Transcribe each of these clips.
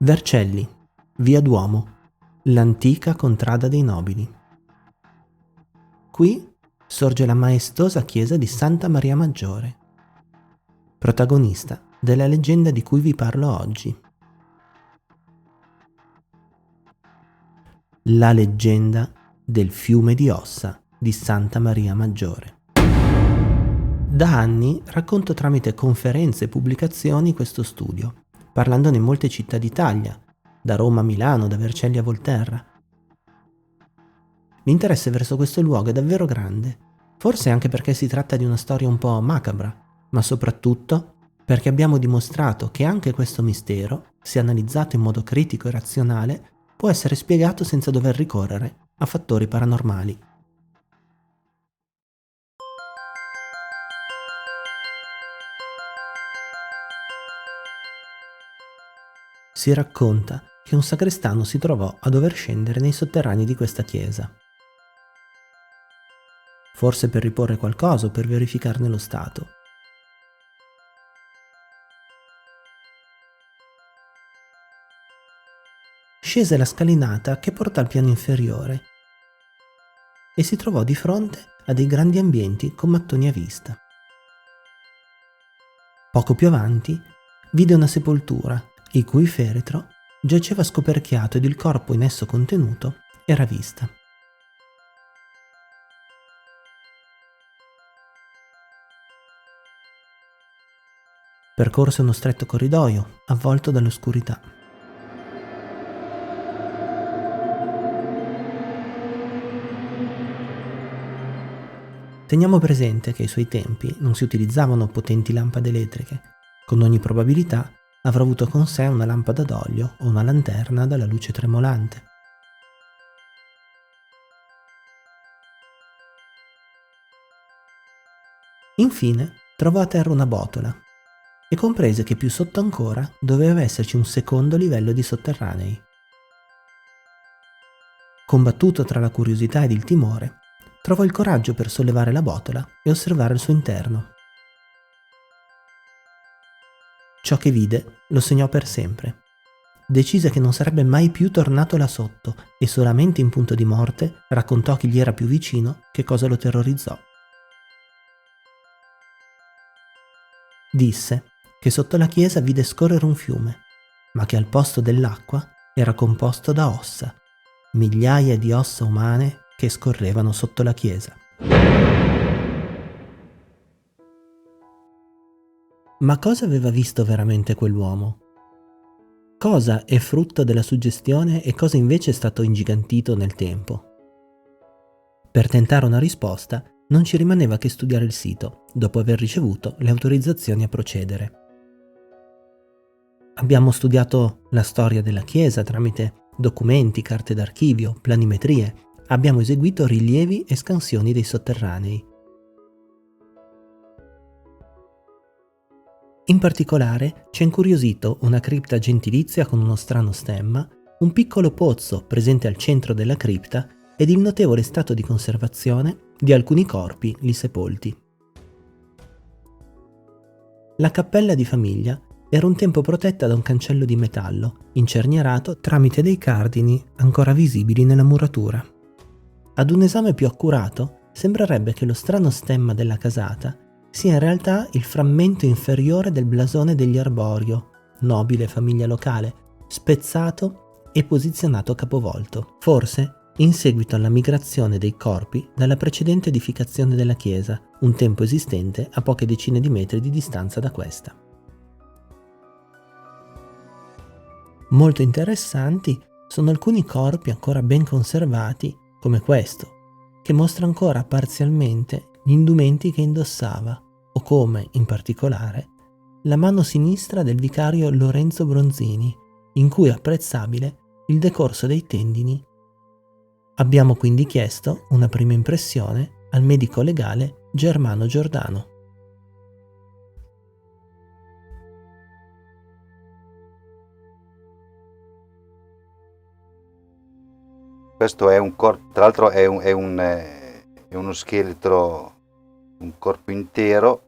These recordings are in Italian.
Vercelli, via Duomo, l'antica contrada dei nobili. Qui sorge la maestosa chiesa di Santa Maria Maggiore, protagonista della leggenda di cui vi parlo oggi. La leggenda del fiume di ossa di Santa Maria Maggiore. Da anni racconto tramite conferenze e pubblicazioni questo studio, parlandone in molte città d'Italia, da Roma a Milano, da Vercelli a Volterra. L'interesse verso questo luogo è davvero grande, forse anche perché si tratta di una storia un po' macabra, ma soprattutto perché abbiamo dimostrato che anche questo mistero, se analizzato in modo critico e razionale, può essere spiegato senza dover ricorrere a fattori paranormali. Si racconta che un sacrestano si trovò a dover scendere nei sotterranei di questa chiesa. Forse per riporre qualcosa o per verificarne lo stato. Scese la scalinata che porta al piano inferiore e si trovò di fronte a dei grandi ambienti con mattoni a vista. Poco più avanti vide una sepoltura, il cui feretro giaceva scoperchiato ed il corpo in esso contenuto era a vista. Percorse uno stretto corridoio avvolto dall'oscurità. Teniamo presente che ai suoi tempi non si utilizzavano potenti lampade elettriche. Con ogni probabilità avrà avuto con sé una lampada d'olio o una lanterna dalla luce tremolante. Infine trovò a terra una botola e comprese che più sotto ancora doveva esserci un secondo livello di sotterranei. Combattuto tra la curiosità ed il timore, trovò il coraggio per sollevare la botola e osservare il suo interno. Ciò che vide lo segnò per sempre. Decise che non sarebbe mai più tornato là sotto e solamente in punto di morte raccontò a chi gli era più vicino che cosa lo terrorizzò. Disse che sotto la chiesa vide scorrere un fiume, ma che al posto dell'acqua era composto da ossa, migliaia di ossa umane che scorrevano sotto la chiesa. Ma cosa aveva visto veramente quell'uomo? Cosa è frutto della suggestione e cosa invece è stato ingigantito nel tempo? Per tentare una risposta non ci rimaneva che studiare il sito, dopo aver ricevuto le autorizzazioni a procedere. Abbiamo studiato la storia della chiesa tramite documenti, carte d'archivio, planimetrie. Abbiamo eseguito rilievi e scansioni dei sotterranei. In particolare ci ha incuriosito una cripta gentilizia con uno strano stemma, un piccolo pozzo presente al centro della cripta ed il notevole stato di conservazione di alcuni corpi lì sepolti. La cappella di famiglia era un tempo protetta da un cancello di metallo, incernierato tramite dei cardini ancora visibili nella muratura. Ad un esame più accurato sembrerebbe che lo strano stemma della casata sia in realtà il frammento inferiore del blasone degli Arborio, nobile famiglia locale, spezzato e posizionato capovolto, forse in seguito alla migrazione dei corpi dalla precedente edificazione della chiesa, un tempo esistente a poche decine di metri di distanza da questa. Molto interessanti sono alcuni corpi ancora ben conservati, come questo, che mostra ancora parzialmente gli indumenti che indossava, o come, in particolare, la mano sinistra del vicario Lorenzo Bronzini, in cui è apprezzabile il decorso dei tendini. Abbiamo quindi chiesto una prima impressione al medico legale Germano Giordano. Questo è un corpo, tra l'altro è uno scheletro, un corpo intero,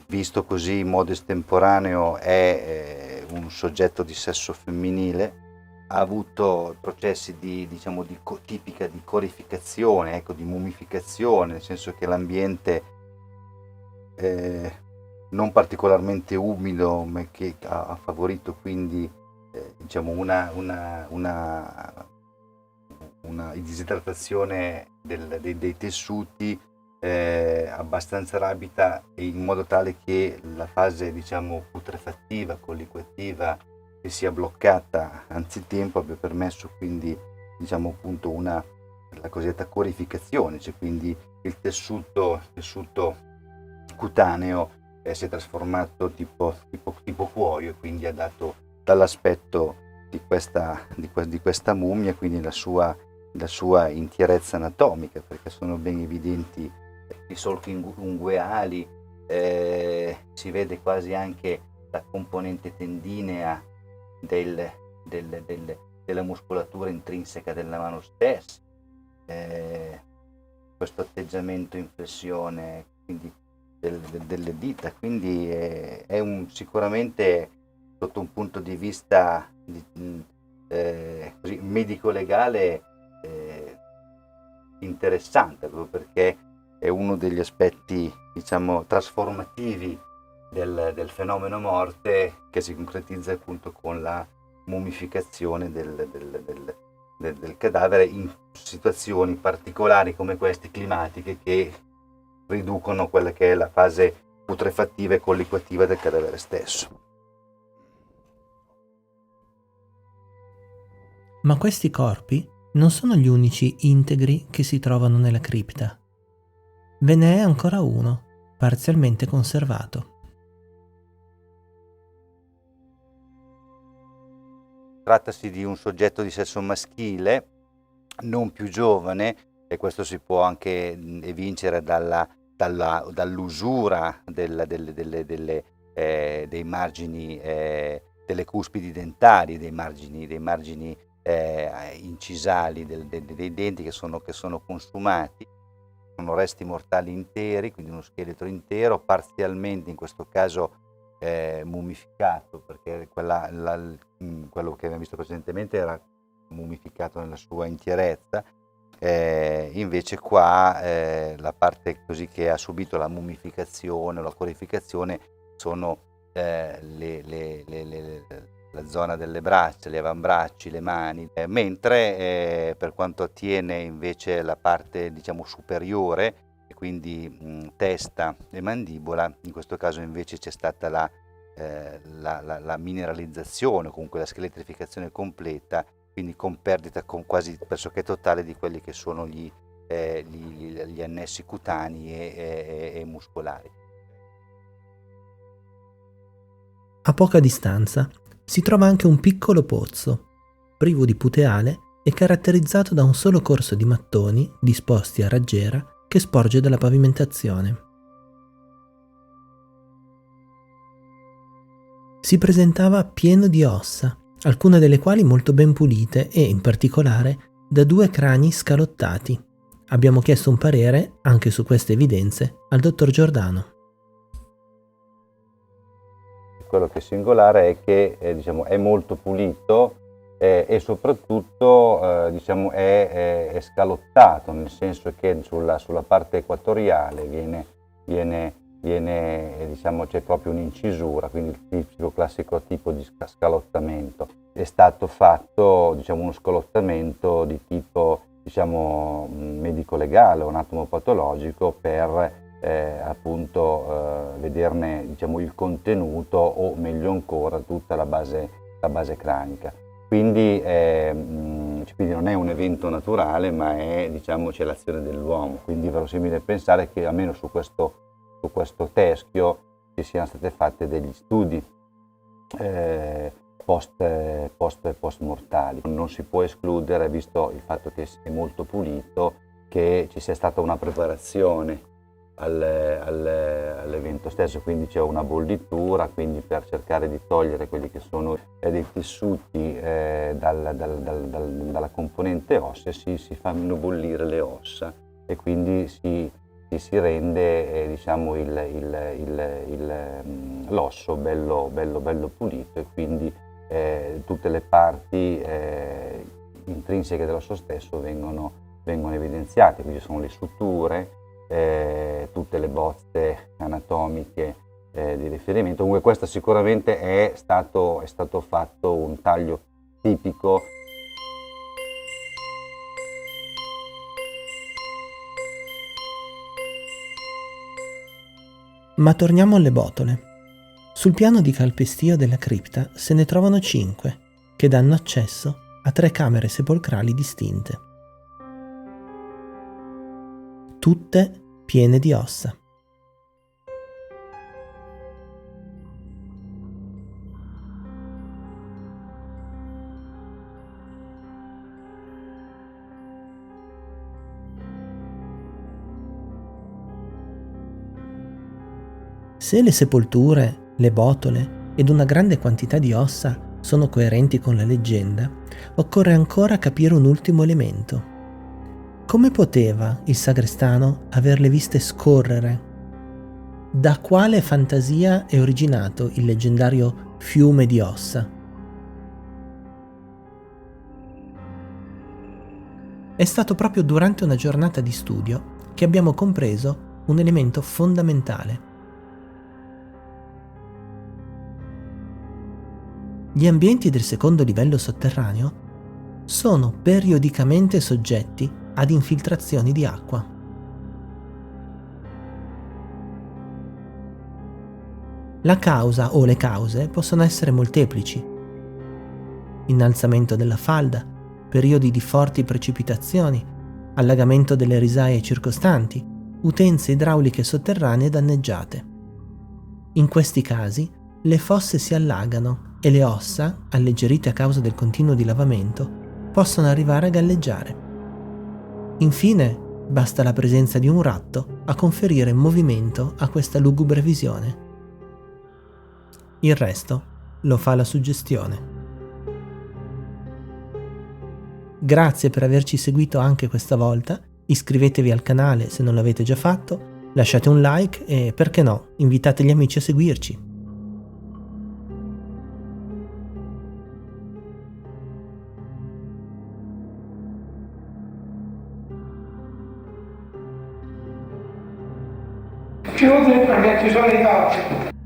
visto così in modo estemporaneo è un soggetto di sesso femminile, ha avuto processi tipica di corificazione, ecco, di mummificazione, nel senso che l'ambiente non particolarmente umido, ma che ha favorito quindi una disidratazione dei tessuti abbastanza rapida, e in modo tale che la fase putrefattiva, colliquativa, che sia bloccata anzitempo, abbia permesso quindi appunto la cosiddetta corificazione, cioè quindi il tessuto cutaneo si è trasformato tipo cuoio, e quindi ha dato dall'aspetto di questa mummia quindi la sua intierezza anatomica, perché sono ben evidenti i solchi ungueali, si vede quasi anche la componente tendinea della muscolatura intrinseca della mano stessa, questo atteggiamento in flessione quindi delle dita, quindi è sicuramente sotto un punto di vista medico-legale interessante, proprio perché è uno degli aspetti trasformativi del fenomeno morte, che si concretizza appunto con la mummificazione del cadavere in situazioni particolari come queste, climatiche, che riducono quella che è la fase putrefattiva e colliquativa del cadavere stesso. Ma questi corpi non sono gli unici integri che si trovano nella cripta. Ve ne è ancora uno, parzialmente conservato. Trattasi di un soggetto di sesso maschile, non più giovane, e questo si può anche evincere dall'usura dei margini, delle cuspidi dentarie, dei margini incisali dei denti che sono consumati. Sono resti mortali interi, quindi uno scheletro intero, parzialmente in questo caso mummificato, perché quello che abbiamo visto precedentemente era mummificato nella sua intierezza, invece qua la parte così che ha subito la mummificazione o la corificazione sono la zona delle braccia, gli avambracci, le mani, mentre per quanto attiene invece la parte superiore, e quindi testa e mandibola, in questo caso invece c'è stata la mineralizzazione, comunque la scheletrificazione completa, quindi con perdita quasi pressoché totale di quelli che sono gli annessi cutanei e muscolari. A poca distanza si trova anche un piccolo pozzo, privo di puteale e caratterizzato da un solo corso di mattoni disposti a raggiera che sporge dalla pavimentazione. Si presentava pieno di ossa, alcune delle quali molto ben pulite e, in particolare, da 2 crani scalottati. Abbiamo chiesto un parere, anche su queste evidenze, al dottor Giordano. Quello che è singolare è che è molto pulito e soprattutto è scalottato, nel senso che sulla parte equatoriale c'è proprio un'incisura, quindi il tipico classico tipo di scalottamento. È stato fatto uno scalottamento di tipo medico-legale o anatomopatologico per appunto vederne il contenuto, o meglio ancora tutta la base cranica. Quindi non è un evento naturale, ma è c'è l'azione dell'uomo, quindi è verosimile pensare che almeno su questo teschio ci siano state fatte degli studi post mortali. Non si può escludere, visto il fatto che è molto pulito, che ci sia stata una preparazione all'evento stesso, quindi c'è una bollitura, quindi per cercare di togliere quelli che sono dei tessuti dalla componente ossea si fanno bollire le ossa, e quindi si si rende diciamo l'osso bello pulito, e quindi tutte le parti intrinseche dell'osso stesso vengono evidenziate, quindi sono le suture, tutte le bozze anatomiche di riferimento. Comunque questo sicuramente è stato fatto un taglio tipico. Ma torniamo alle botole. Sul piano di calpestio della cripta se ne trovano 5, che danno accesso a 3 camere sepolcrali distinte, tutte piene di ossa. Se le sepolture, le botole ed una grande quantità di ossa sono coerenti con la leggenda, occorre ancora capire un ultimo elemento. Come poteva il sagrestano averle viste scorrere? Da quale fantasia è originato il leggendario fiume di ossa? È stato proprio durante una giornata di studio che abbiamo compreso un elemento fondamentale. Gli ambienti del secondo livello sotterraneo sono periodicamente soggetti ad infiltrazioni di acqua. La causa o le cause possono essere molteplici: innalzamento della falda, periodi di forti precipitazioni, allagamento delle risaie circostanti, utenze idrauliche sotterranee danneggiate. In questi casi le fosse si allagano e le ossa, alleggerite a causa del continuo dilavamento, possono arrivare a galleggiare. Infine, basta la presenza di un ratto a conferire movimento a questa lugubre visione. Il resto lo fa la suggestione. Grazie per averci seguito anche questa volta, iscrivetevi al canale se non l'avete già fatto, lasciate un like e, perché no, invitate gli amici a seguirci. Chiudi perché ci sono i tappi.